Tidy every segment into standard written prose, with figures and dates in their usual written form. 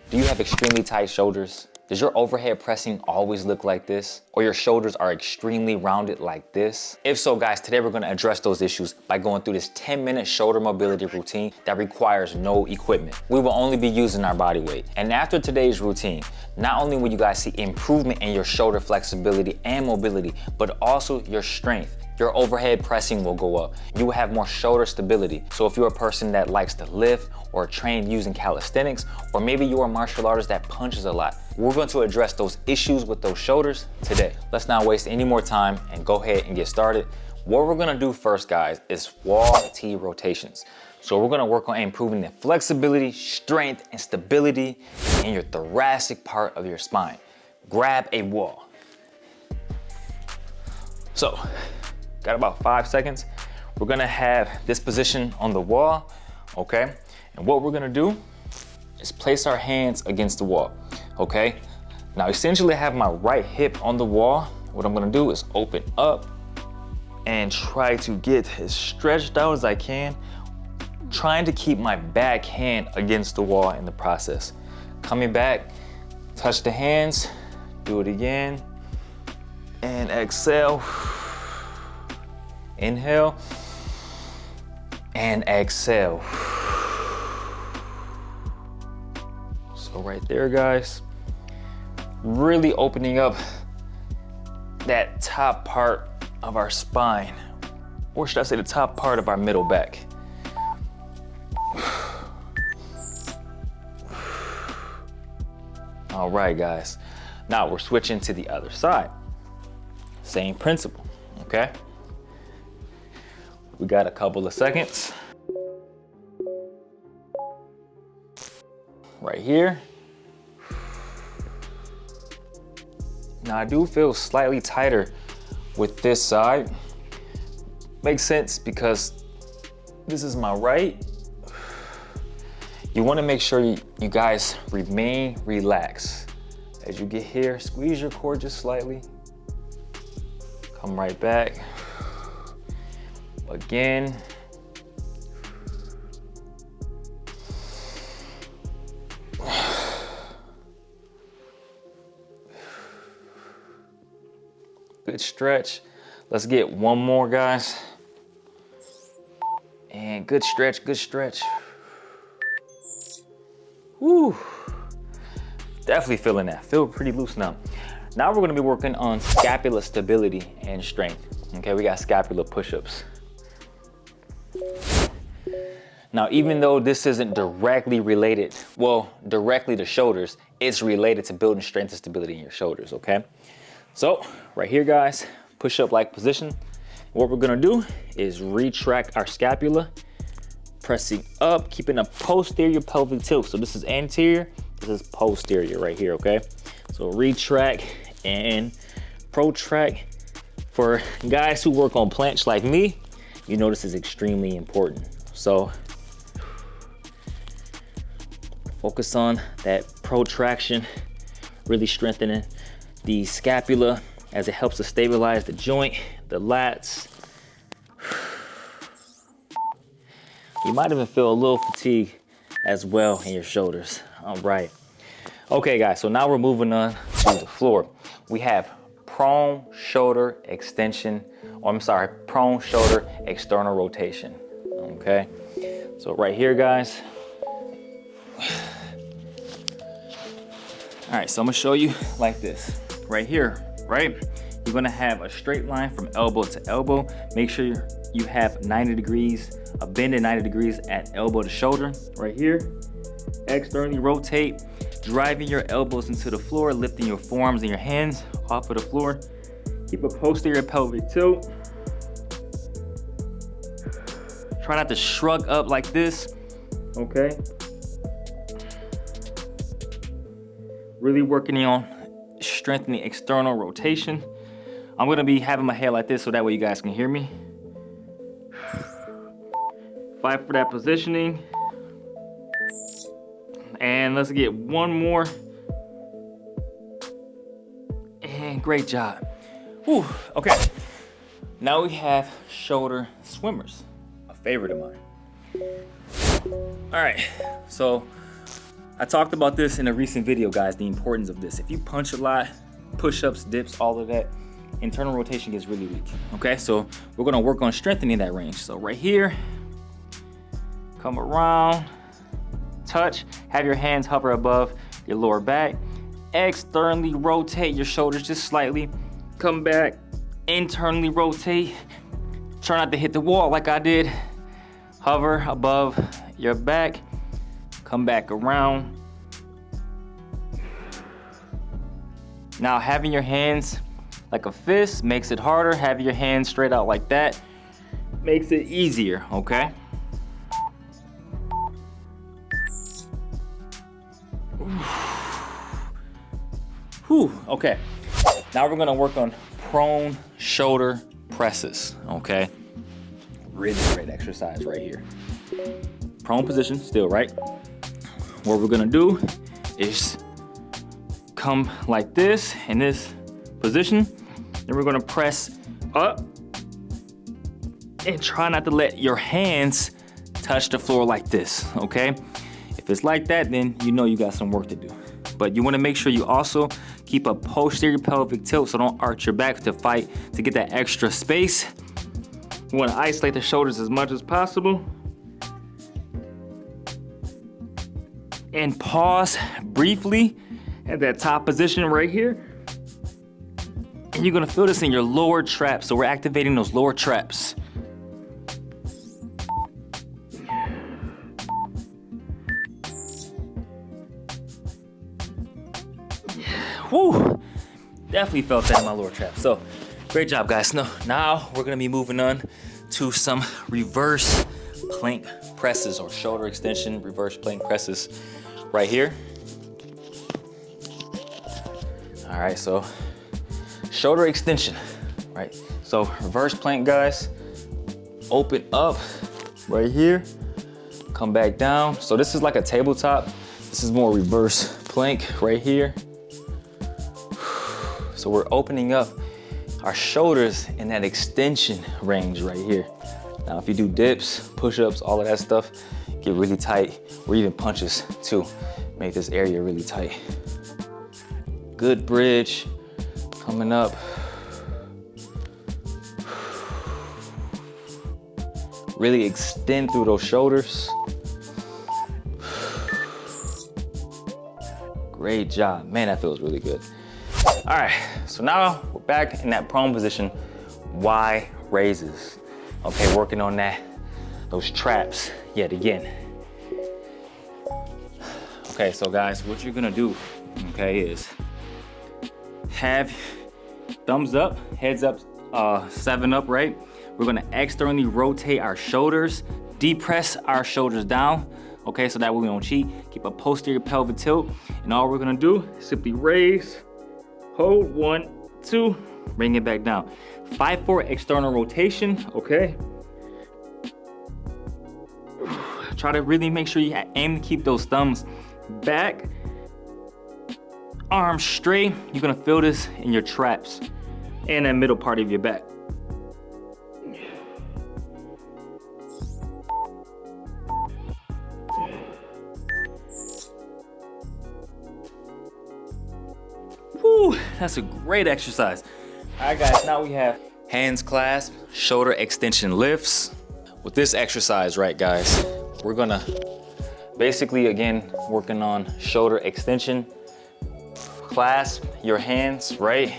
Do you have extremely tight shoulders? Does your overhead pressing always look like this? Or your shoulders are extremely rounded like this? If so, guys, today we're gonna address those issues by going through this 10-minute shoulder mobility routine that requires no equipment. We will only be using our body weight. And after today's routine, not only will you guys see improvement in your shoulder flexibility and mobility, but also your strength. Your overhead pressing will go up. You will have more shoulder stability. So if you're a person that likes to lift or train using calisthenics, or maybe you're a martial artist that punches a lot, we're going to address those issues with those shoulders today. Let's not waste any more time and go ahead and get started. What we're gonna do first, guys, is wall T rotations. So we're gonna work on improving the flexibility, strength, and stability in your thoracic part of your spine. Grab a wall. So, got about 5 seconds. We're gonna have this position on the wall, okay? And what we're gonna do is place our hands against the wall, okay? Now, essentially I have my right hip on the wall. What I'm gonna do is open up and try to get as stretched out as I can, trying to keep my back hand against the wall in the process. Coming back, touch the hands, do it again, and exhale. Inhale and exhale. So right there, guys, really opening up that top part of our spine, or should I say the top part of our middle back. All right, guys, now we're switching to the other side. Same principle, okay? We got a couple of seconds. Right here. Now I do feel slightly tighter with this side. Makes sense because this is my right. You wanna make sure you guys remain relaxed. As you get here, squeeze your core just slightly. Come right back. Again. Good stretch. Let's get one more, guys. And good stretch, good stretch. Woo. Definitely feeling that. Feel pretty loose now. Now we're gonna be working on scapula stability and strength. Okay, we got scapula push-ups. Now, even though this isn't directly related, well, directly to shoulders, it's related to building strength and stability in your shoulders, okay? So, right here, guys, push-up like position. What we're gonna do is retract our scapula, pressing up, keeping a posterior pelvic tilt. So this is anterior, this is posterior right here, okay? So retract and protract. For guys who work on planche like me, you know this is extremely important. So focus on that protraction, really strengthening the scapula as it helps to stabilize the joint, the lats. You might even feel a little fatigue as well in your shoulders. All right. Okay, guys, so now we're moving on to the floor. We have prone shoulder extension, or I'm sorry, prone shoulder external rotation, okay? So right here, guys. All right, so I'm gonna show you like this. Right here, right? You're gonna have a straight line from elbow to elbow. Make sure you have 90 degrees, a bend at 90 degrees at elbow to shoulder. Right here, externally rotate, driving your elbows into the floor, lifting your forearms and your hands off of the floor. Keep a posterior pelvic tilt. Try not to shrug up like this, okay? Really working on strengthening external rotation. I'm gonna be having my head like this so that way you guys can hear me. Fight for that positioning. And let's get one more. And great job. Whew, okay. Now we have shoulder swimmers, a favorite of mine. All right, so I talked about this in a recent video, guys, the importance of this. If you punch a lot, push-ups, dips, all of that, internal rotation gets really weak, okay? So we're gonna work on strengthening that range. So right here, come around, touch, have your hands hover above your lower back, externally rotate your shoulders just slightly, come back, internally rotate, try not to hit the wall like I did, hover above your back, come back around. Now having your hands like a fist makes it harder. Having your hands straight out like that makes it easier, okay? Whew, okay. Now we're gonna work on prone shoulder presses, okay? Really great exercise right here. Prone position, still, right? What we're gonna do is come like this in this position, then we're gonna press up and try not to let your hands touch the floor like this, okay? If it's like that, then you know you got some work to do. But you wanna make sure you also keep a posterior pelvic tilt, so don't arch your back to fight to get that extra space. You wanna isolate the shoulders as much as possible. And pause briefly at that top position right here. And you're gonna feel this in your lower traps. So we're activating those lower traps. Whew, definitely felt that in my lower trap. So great job, guys. Now we're gonna be moving on to some reverse plank presses or shoulder extension reverse plank presses right here. All right, so shoulder extension, right? So reverse plank, guys, open up right here, come back down. So this is like a tabletop. This is more reverse plank right here. So we're opening up our shoulders in that extension range right here. Now, if you do dips, push-ups, all of that stuff, get really tight, or even punches too, make this area really tight. Good bridge, coming up. Really extend through those shoulders. Great job, man, that feels really good. All right, so now we're back in that prone position, Y raises. Okay, working on those traps yet again. Okay, so guys, what you're gonna do, okay, is have thumbs up, heads up, 7 up, right? We're gonna externally rotate our shoulders, depress our shoulders down, okay, so that way we don't cheat. Keep a posterior pelvic tilt, and all we're gonna do is simply raise, hold, 1, 2, bring it back down. 5-4 external rotation, okay? Try to really make sure you aim to keep those thumbs back, arms straight. You're gonna feel this in your traps and that middle part of your back. Whew, that's a great exercise. All right, guys, now we have hands clasp, shoulder extension lifts. With this exercise, right, guys, we're gonna basically, again, working on shoulder extension. Clasp your hands right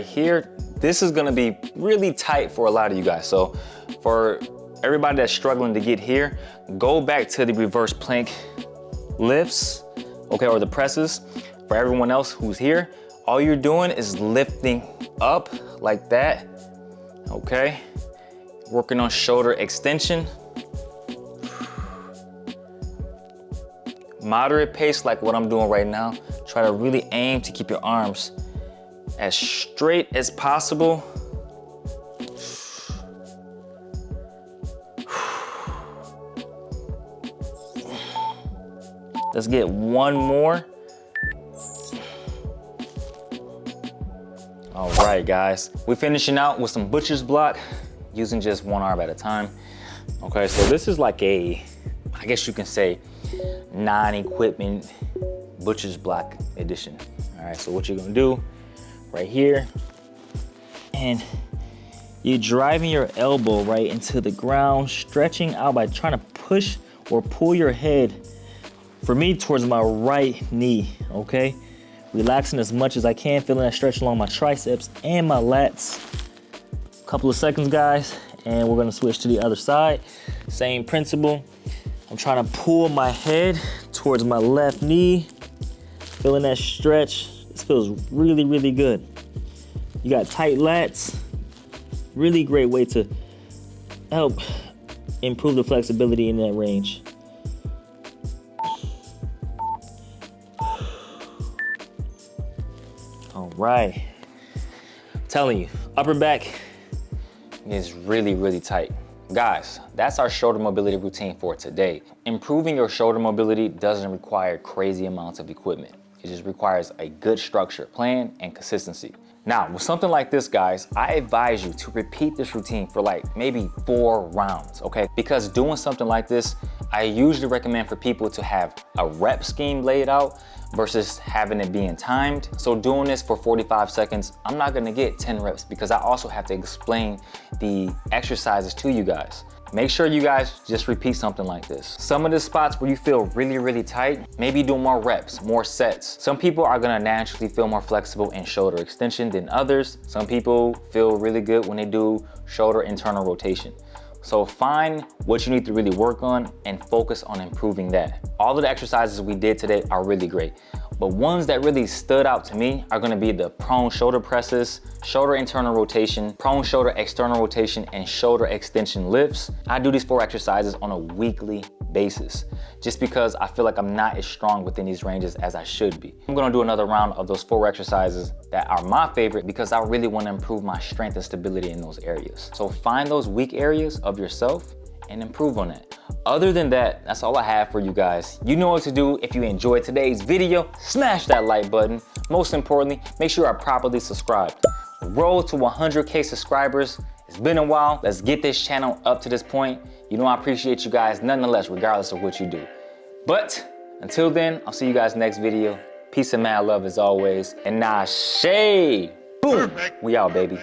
here. This is gonna be really tight for a lot of you guys. So for everybody that's struggling to get here, go back to the reverse plank lifts, okay, or the presses. For everyone else who's here, all you're doing is lifting up like that, okay? Working on shoulder extension. Moderate pace like what I'm doing right now. Try to really aim to keep your arms as straight as possible. Let's get one more. All right, guys. We're finishing out with some butcher's block using just one arm at a time. Okay, so this is like I guess you can say, non-equipment butcher's block edition. All right, so what you're gonna do right here, and you're driving your elbow right into the ground, stretching out by trying to push or pull your head, for me, towards my right knee, okay? Relaxing as much as I can, feeling that stretch along my triceps and my lats. Couple of seconds, guys, and we're gonna switch to the other side. Same principle. I'm trying to pull my head towards my left knee, feeling that stretch. This feels really, really good. You got tight lats. Really great way to help improve the flexibility in that range. All right. I'm telling you, upper back is really, really tight. Guys, that's our shoulder mobility routine for today. Improving your shoulder mobility doesn't require crazy amounts of equipment. It just requires a good structure, plan, and consistency. Now, with something like this, guys, I advise you to repeat this routine for like maybe 4 rounds, okay? Because doing something like this, I usually recommend for people to have a rep scheme laid out versus having it being timed. So doing this for 45 seconds, I'm not gonna get 10 reps because I also have to explain the exercises to you guys. Make sure you guys just repeat something like this. Some of the spots where you feel really, really tight, maybe do more reps, more sets. Some people are gonna naturally feel more flexible in shoulder extension than others. Some people feel really good when they do shoulder internal rotation. So find what you need to really work on and focus on improving that. All of the exercises we did today are really great, but ones that really stood out to me are gonna be the prone shoulder presses, shoulder internal rotation, prone shoulder external rotation, and shoulder extension lifts. I do these 4 exercises on a weekly basis, just because I feel like I'm not as strong within these ranges as I should be. I'm gonna do another round of those 4 exercises that are my favorite because I really wanna improve my strength and stability in those areas. So find those weak areas of yourself and improve on it. Other than that, that's all I have for you guys. You know what to do. If you enjoyed today's video, smash that like button. Most importantly, make sure you are properly subscribed. Roll to 100K subscribers. It's been a while. Let's get this channel up to this point. You know I appreciate you guys nonetheless, regardless of what you do. But until then, I'll see you guys next video. Peace and mad love as always. And nah, shade. Boom. We out, baby.